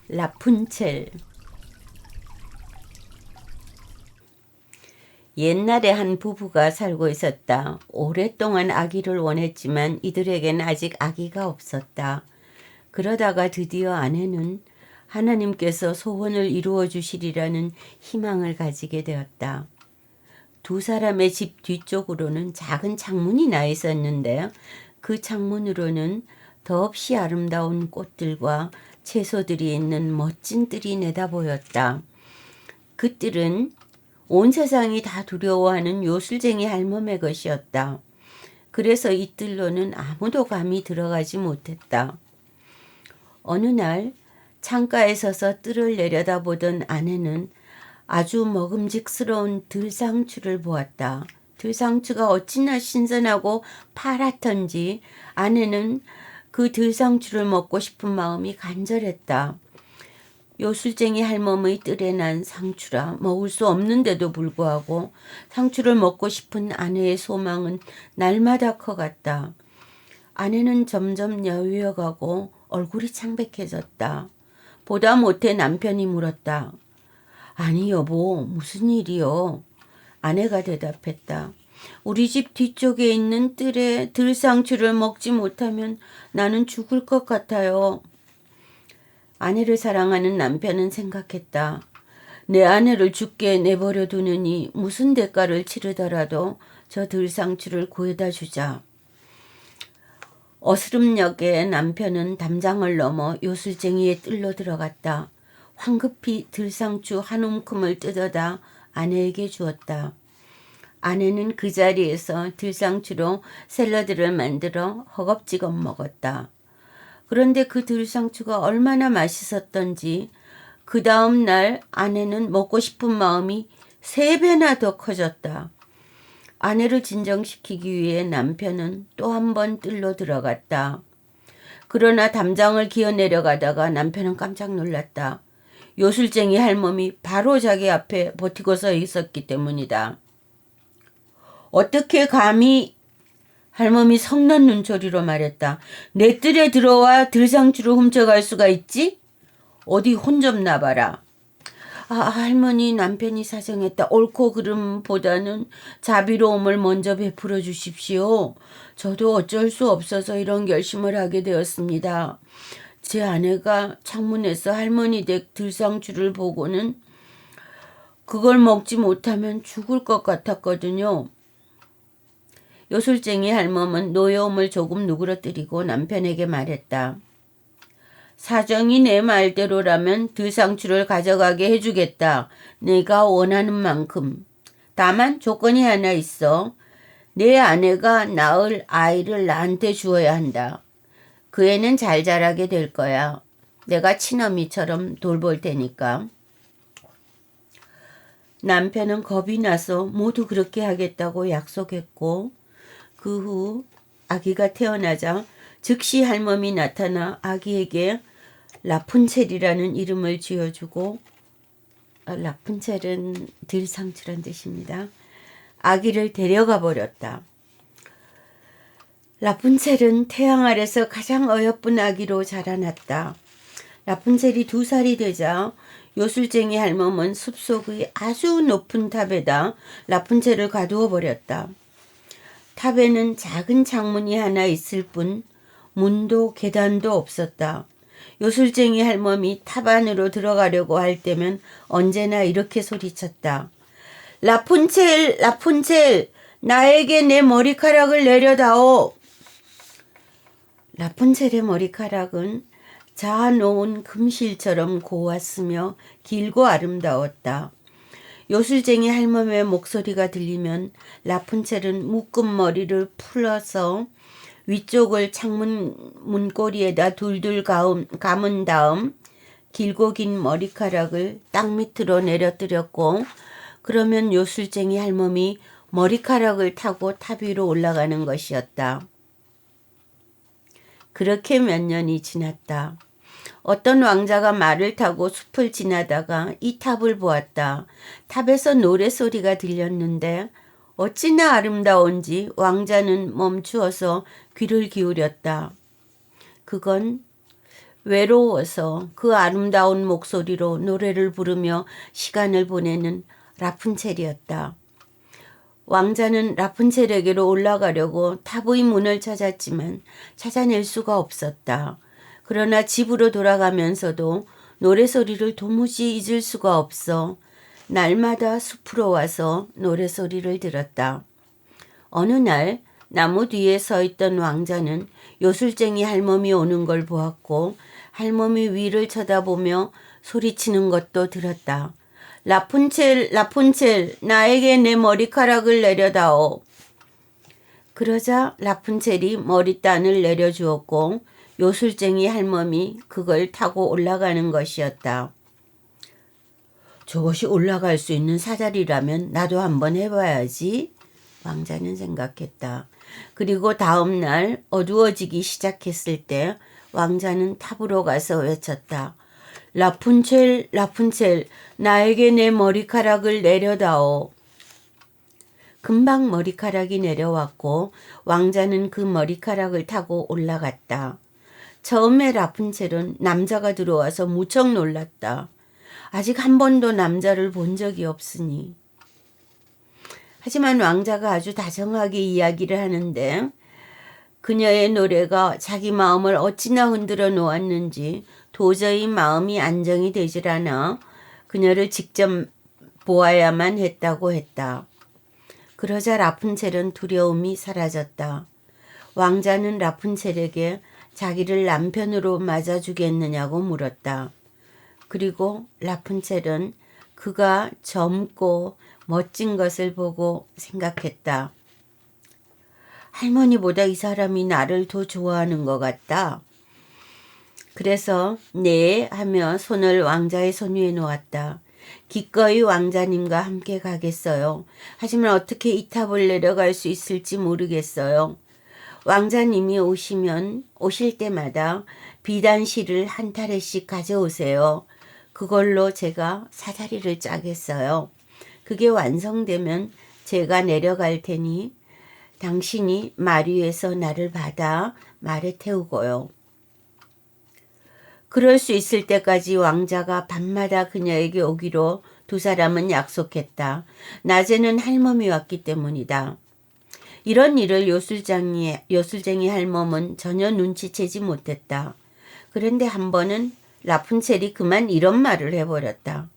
라푼첼. 옛날에 한 부부가 살고 있었다. 오랫동안 아기를 원했지만 이들에겐 아직 아기가 없었다. 그러다가 드디어 아내는 하나님께서 소원을 이루어 주시리라는 희망을 가지게 되었다. 두 사람의 집 뒤쪽으로는 작은 창문이 나 있었는데 그 창문으로는 더없이 아름다운 꽃들과 채소들이 있는 멋진 뜰이 내다 보였다. 그 뜰은 온 세상이 다 두려워하는 요술쟁이 할멈의 것이었다. 그래서 이 뜰로는 아무도 감히 들어가지 못했다. 어느 날 창가에 서서 뜰을 내려다보던 아내는 아주 먹음직스러운 들상추를 보았다. 들상추가 어찌나 신선하고 파랗던지 아내는 그 들상추를 먹고 싶은 마음이 간절했다. 요술쟁이 할멈의 뜰에 난 상추라 먹을 수 없는데도 불구하고 상추를 먹고 싶은 아내의 소망은 날마다 커갔다. 아내는 점점 여위어가고 얼굴이 창백해졌다. 보다 못해 남편이 물었다. 아니 여보, 무슨 일이요? 아내가 대답했다. 우리 집 뒤쪽에 있는 뜰에 들상추를 먹지 못하면 나는 죽을 것 같아요. 아내를 사랑하는 남편은 생각했다. 내 아내를 죽게 내버려 두느니 무슨 대가를 치르더라도 저 들상추를 구해다 주자. 어스름녘에 남편은 담장을 넘어 요술쟁이의 뜰로 들어갔다. 황급히 들상추 한 움큼을 뜯어다 아내에게 주었다. 아내는 그 자리에서 들상추로 샐러드를 만들어 허겁지겁 먹었다. 그런데 그 들상추가 얼마나 맛있었던지 그 다음 날 아내는 먹고 싶은 마음이 3배나 더 커졌다. 아내를 진정시키기 위해 남편은 또 한 번 뜰로 들어갔다. 그러나 담장을 기어 내려가다가 남편은 깜짝 놀랐다. 요술쟁이 할멈이 바로 자기 앞에 버티고 서 있었기 때문이다. 어떻게 감히? 할멈이 성난 눈초리로 말했다. 내 뜰에 들어와 들상추를 훔쳐갈 수가 있지? 어디 혼 좀 나봐라. 할머니, 남편이 사정했다. 옳고 그름보다는 자비로움을 먼저 베풀어 주십시오. 저도 어쩔 수 없어서 이런 결심을 하게 되었습니다. 제 아내가 창문에서 할머니 댁 들상추를 보고는 그걸 먹지 못하면 죽을 것 같았거든요. 요술쟁이 할멈은 노여움을 조금 누그러뜨리고 남편에게 말했다. 사정이 내 말대로라면 들상추를 가져가게 해주겠다. 내가 원하는 만큼. 다만 조건이 하나 있어. 내 아내가 낳을 아이를 나한테 주어야 한다. 그 애는 잘 자라게 될 거야. 내가 친어미처럼 돌볼 테니까. 남편은 겁이 나서 모두 그렇게 하겠다고 약속했고 그 후 아기가 태어나자 즉시 할멈이 나타나 아기에게 라푼첼이라는 이름을 지어주고 라푼첼은 들상추란 뜻입니다. 아기를 데려가 버렸다. 라푼첼은 태양 아래서 가장 어여쁜 아기로 자라났다. 라푼첼이 2살이 되자 요술쟁이 할멈은 숲속의 아주 높은 탑에다 라푼첼을 가두어 버렸다. 탑에는 작은 창문이 하나 있을 뿐 문도 계단도 없었다. 요술쟁이 할멈이 탑 안으로 들어가려고 할 때면 언제나 이렇게 소리쳤다. 라푼첼, 라푼첼, 나에게 내 머리카락을 내려다오. 라푼첼의 머리카락은 자아놓은 금실처럼 고왔으며 길고 아름다웠다. 요술쟁이 할멈의 목소리가 들리면 라푼첼은 묶은 머리를 풀어서 위쪽을 창문 문고리에다 둘둘 감은 다음 길고 긴 머리카락을 땅 밑으로 내려뜨렸고 그러면 요술쟁이 할멈이 머리카락을 타고 탑 위로 올라가는 것이었다. 그렇게 몇 년이 지났다. 어떤 왕자가 말을 타고 숲을 지나다가 이 탑을 보았다. 탑에서 노래소리가 들렸는데 어찌나 아름다운지 왕자는 멈추어서 귀를 기울였다. 그건 외로워서 그 아름다운 목소리로 노래를 부르며 시간을 보내는 라푼첼이었다. 왕자는 라푼첼에게로 올라가려고 탑의 문을 찾았지만 찾아낼 수가 없었다. 그러나 집으로 돌아가면서도 노래소리를 도무지 잊을 수가 없어 날마다 숲으로 와서 노래소리를 들었다. 어느 날 나무 뒤에 서 있던 왕자는 요술쟁이 할멈이 오는 걸 보았고 할멈이 위를 쳐다보며 소리치는 것도 들었다. 라푼첼, 라푼첼, 나에게 내 머리카락을 내려다오. 그러자 라푼첼이 머리단을 내려주었고 요술쟁이 할멈이 그걸 타고 올라가는 것이었다. 저것이 올라갈 수 있는 사다리라면 나도 한번 해봐야지. 왕자는 생각했다. 그리고 다음 날 어두워지기 시작했을 때 왕자는 탑으로 가서 외쳤다. 라푼첼, 라푼첼, 나에게 내 머리카락을 내려다오. 금방 머리카락이 내려왔고 왕자는 그 머리카락을 타고 올라갔다. 처음에 라푼첼은 남자가 들어와서 무척 놀랐다. 아직 한 번도 남자를 본 적이 없으니. 하지만 왕자가 아주 다정하게 이야기를 하는데 그녀의 노래가 자기 마음을 어찌나 흔들어 놓았는지 도저히 마음이 안정이 되질 않아 그녀를 직접 보아야만 했다고 했다. 그러자 라푼첼은 두려움이 사라졌다. 왕자는 라푼첼에게 자기를 남편으로 맞아주겠느냐고 물었다. 그리고 라푼첼은 그가 젊고 멋진 것을 보고 생각했다. 할머니보다 이 사람이 나를 더 좋아하는 것 같다. 그래서 네 하며 손을 왕자의 손 위에 놓았다. 기꺼이 왕자님과 함께 가겠어요. 하지만 어떻게 이 탑을 내려갈 수 있을지 모르겠어요. 왕자님이 오실 때마다 비단실을 한 타래씩 가져오세요. 그걸로 제가 사다리를 짜겠어요. 그게 완성되면 제가 내려갈 테니 당신이 말 위에서 나를 받아 말에 태우고요. 그럴 수 있을 때까지 왕자가 밤마다 그녀에게 오기로 두 사람은 약속했다. 낮에는 할멈이 왔기 때문이다. 이런 일을 요술쟁이 할멈은 전혀 눈치채지 못했다. 그런데 한 번은 라푼첼이 그만 이런 말을 해버렸다.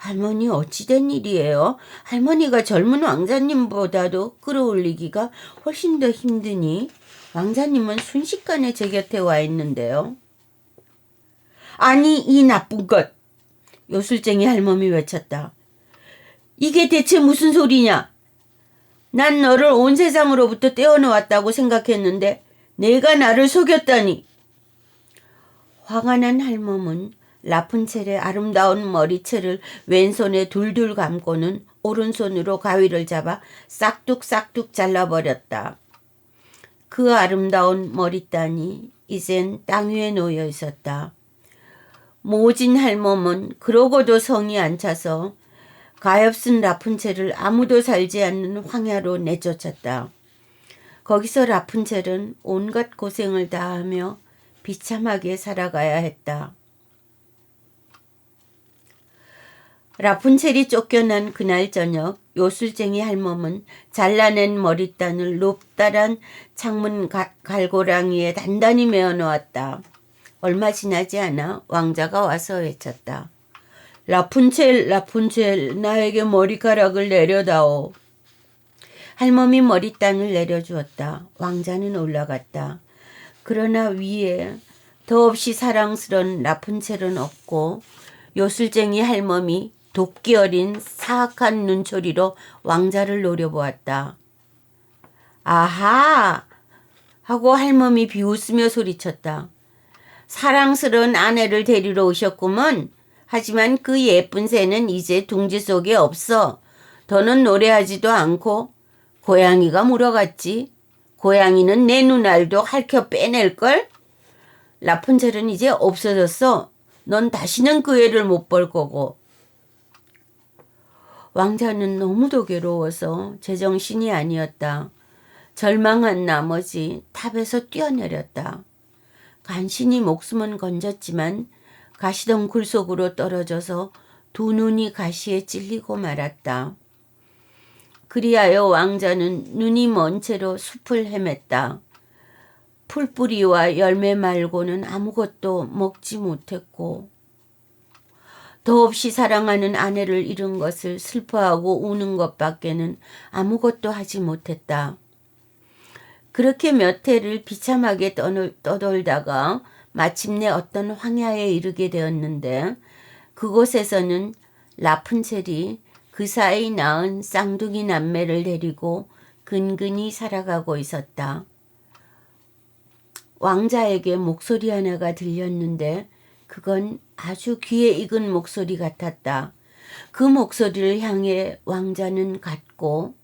할머니 어찌된 일이에요? 할머니가 젊은 왕자님보다도 끌어올리기가 훨씬 더 힘드니 왕자님은 순식간에 제 곁에 와 있는데요. 아니 이 나쁜 것! 요술쟁이 할멈이 외쳤다. 이게 대체 무슨 소리냐? 난 너를 온 세상으로부터 떼어놓았다고 생각했는데 내가 나를 속였다니. 화가 난 할멈은 라푼첼의 아름다운 머리채를 왼손에 둘둘 감고는 오른손으로 가위를 잡아 싹둑싹둑 잘라버렸다. 그 아름다운 머리단이 이젠 땅 위에 놓여 있었다. 모진 할멈은 그러고도 성이 안 차서 가엾은 라푼첼을 아무도 살지 않는 황야로 내쫓았다. 거기서 라푼첼은 온갖 고생을 다하며 비참하게 살아가야 했다. 라푼첼이 쫓겨난 그날 저녁 요술쟁이 할멈은 잘라낸 머리단을 높다란 창문 갈고랑이에 단단히 메어 놓았다. 얼마 지나지 않아 왕자가 와서 외쳤다. 라푼첼, 라푼첼, 나에게 머리카락을 내려다오. 할멈이 머리단을 내려주었다. 왕자는 올라갔다. 그러나 위에 더없이 사랑스런 라푼첼은 없고 요술쟁이 할멈이 도끼 어린 사악한 눈초리로 왕자를 노려보았다. 아하! 하고 할멈이 비웃으며 소리쳤다. 사랑스러운 아내를 데리러 오셨구먼. 하지만 그 예쁜 새는 이제 둥지 속에 없어. 더는 노래하지도 않고 고양이가 물어갔지. 고양이는 내 눈알도 핥혀 빼낼걸? 라푼첼은 이제 없어졌어. 넌 다시는 그 애를 못 볼 거고. 왕자는 너무도 괴로워서 제정신이 아니었다. 절망한 나머지 탑에서 뛰어내렸다. 간신히 목숨은 건졌지만 가시덩굴 속으로 떨어져서 두 눈이 가시에 찔리고 말았다. 그리하여 왕자는 눈이 먼 채로 숲을 헤맸다. 풀뿌리와 열매 말고는 아무것도 먹지 못했고 더없이 사랑하는 아내를 잃은 것을 슬퍼하고 우는 것밖에는 아무것도 하지 못했다. 그렇게 몇 해를 비참하게 떠돌다가 마침내 어떤 황야에 이르게 되었는데 그곳에서는 라푼첼이 그 사이 낳은 쌍둥이 남매를 데리고 근근히 살아가고 있었다. 왕자에게 목소리 하나가 들렸는데 그건 아주 귀에 익은 목소리 같았다. 그 목소리를 향해 왕자는 갔고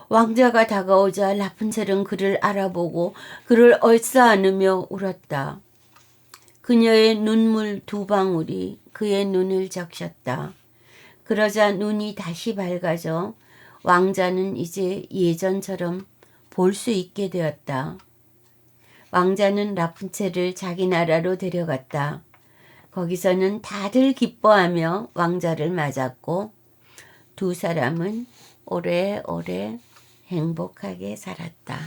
왕자가 다가오자 라푼첼은 그를 알아보고 그를 얼싸안으며 울었다. 그녀의 눈물 두 방울이 그의 눈을 적셨다. 그러자 눈이 다시 밝아져 왕자는 이제 예전처럼 볼 수 있게 되었다. 왕자는 라푼첼을 자기 나라로 데려갔다. 거기서는 다들 기뻐하며 왕자를 맞았고 두 사람은 오래오래 행복하게 살았다.